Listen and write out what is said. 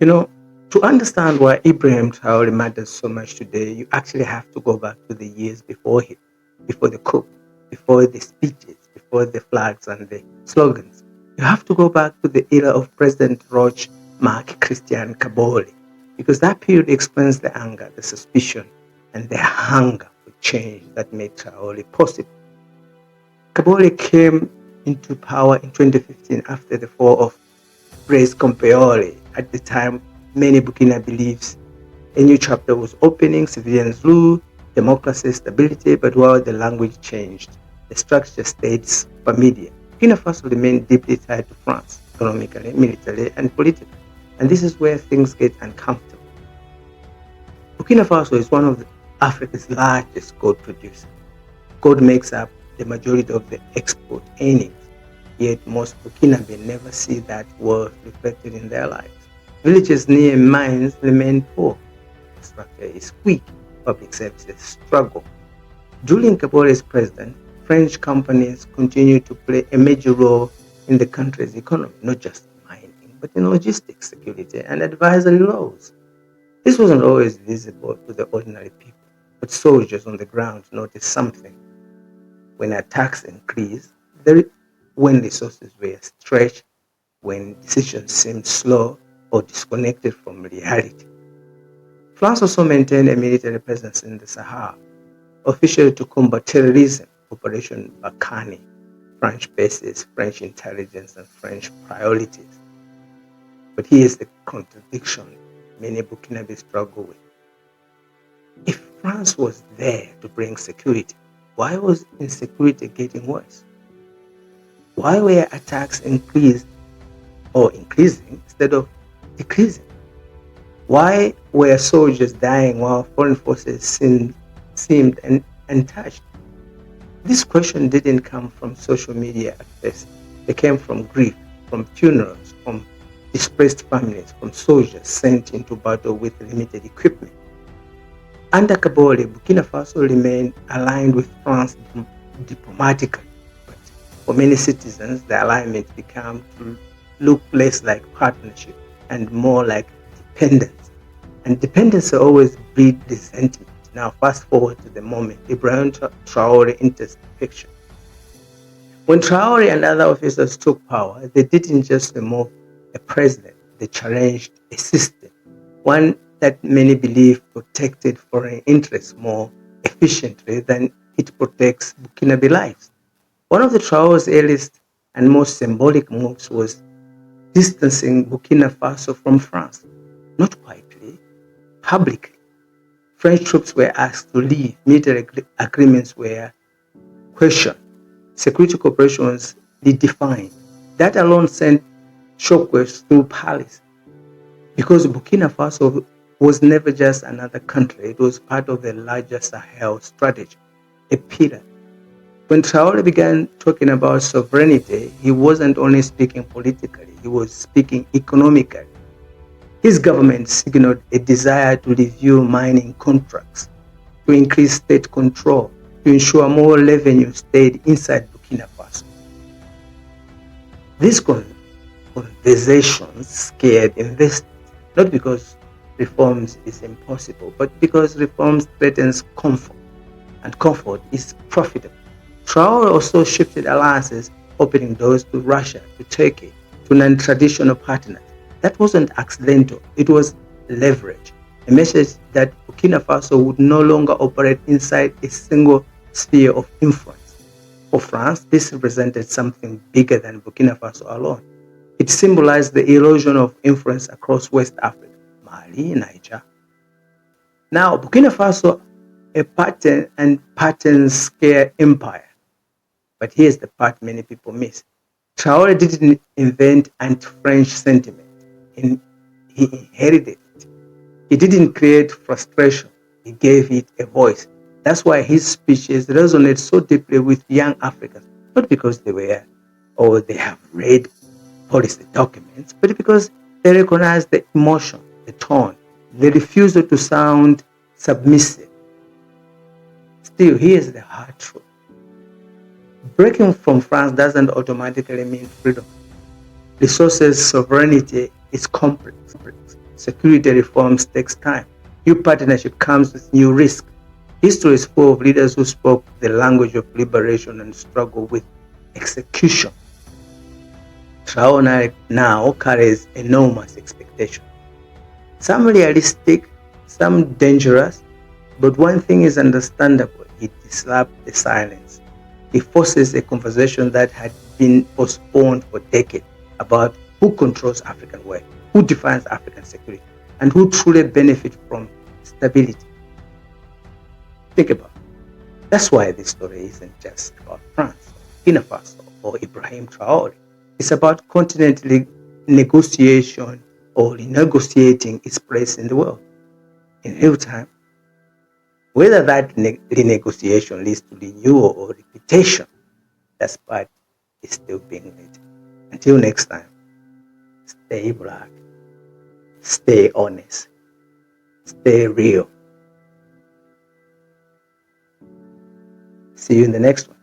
You know, to understand why Ibrahim Traoré matters so much today, you actually have to go back to the years before him, before the coup, before the speeches, before the flags and the slogans. You have to go back to the era of President Roch, Marc, Christian Kaboré, because that period explains the anger, the suspicion, and the hunger for change that made Traoré possible. Kaboré came into power in 2015 after the fall of Blaise Compaoré. At the time, many Burkina believes a new chapter was opening, civilians rule, democracy, stability, but while the language changed, the structure stayed familiar. Burkina Faso remained deeply tied to France, economically, militarily, and politically. And this is where things get uncomfortable. Burkina Faso is one of Africa's largest gold producers. Gold makes up the majority of the export earnings, yet most Burkinabe never see that wealth reflected in their lives. Villages near mines remain poor, infrastructure is weak, public services struggle. During Kabore's president, French companies continue to play a major role in the country's economy, not just mining, but in logistics, security, and advisory roles. This wasn't always visible to the ordinary people, but soldiers on the ground noticed something. When attacks increased, when resources were stretched, when decisions seemed slow or disconnected from reality. France also maintained a military presence in the Sahel, officially to combat terrorism, Operation Barkhane, French bases, French intelligence, and French priorities. But here's the contradiction many Burkinabes struggle with. If France was there to bring security, why was insecurity getting worse? Why were attacks increasing instead of decreasing? Why were soldiers dying while foreign forces seemed untouched? This question didn't come from social media at first. They came from grief, from funerals, from displaced families, from soldiers sent into battle with limited equipment. Under Kaboré, Burkina Faso remained aligned with France diplomatically, but for many citizens, the alignment began to look less like partnership and more like dependence. And dependence always breeds resentment. Now, fast forward to the moment Ibrahim Traoré enters the picture. When Traoré and other officers took power, they didn't just remove a president, they challenged a system, one that many believe protected foreign interests more efficiently than it protects Burkinabe lives. One of the Traoré's earliest and most symbolic moves was distancing Burkina Faso from France, not quietly, publicly. French troops were asked to leave, military agreements were questioned, security cooperation was redefined. That alone sent shockwaves through Paris because Burkina Faso was never just another country, it was part of the larger Sahel strategy, a pillar. When Traore began talking about sovereignty, he wasn't only speaking politically, he was speaking economically. His government signaled a desire to review mining contracts, to increase state control, to ensure more revenue stayed inside Burkina Faso. These conversations scared investors, not because reforms is impossible, but because reforms threatens comfort, and comfort is profitable. Traore also shifted alliances, opening doors to Russia, to Turkey, to non-traditional partners. That wasn't accidental, it was leverage, a message that Burkina Faso would no longer operate inside a single sphere of influence. For France, this represented something bigger than Burkina Faso alone. It symbolized the erosion of influence across West Africa, Mali, Niger. Now, Burkina Faso, a patterns scare empire. But here's the part many people miss. Traore didn't invent anti-French sentiment. He inherited it. He didn't create frustration. He gave it a voice. That's why his speeches resonate so deeply with young Africans, not because they were or they have read policy documents, but because they recognize the emotion, the tone, the refusal to sound submissive. Still, here's the hard truth. Breaking from France doesn't automatically mean freedom. Resources, sovereignty, is complex. Security reforms takes time. New partnership comes with new risk. History is full of leaders who spoke the language of liberation and struggle with execution. Traore now carries enormous expectation. Some realistic, some dangerous, but one thing is understandable. He disrupts the silence. He forces a conversation that had been postponed for decades about who controls African wealth, who defines African security, and who truly benefits from stability. Think about it. That's why this story isn't just about France, Burkina Faso, or Ibrahim Traoré. It's about continental negotiation or renegotiating its place in the world in real time. Whether that renegotiation leads to renewal or repetition, that part is still being written. Until next time, stay black, stay honest, stay real. See you in the next one.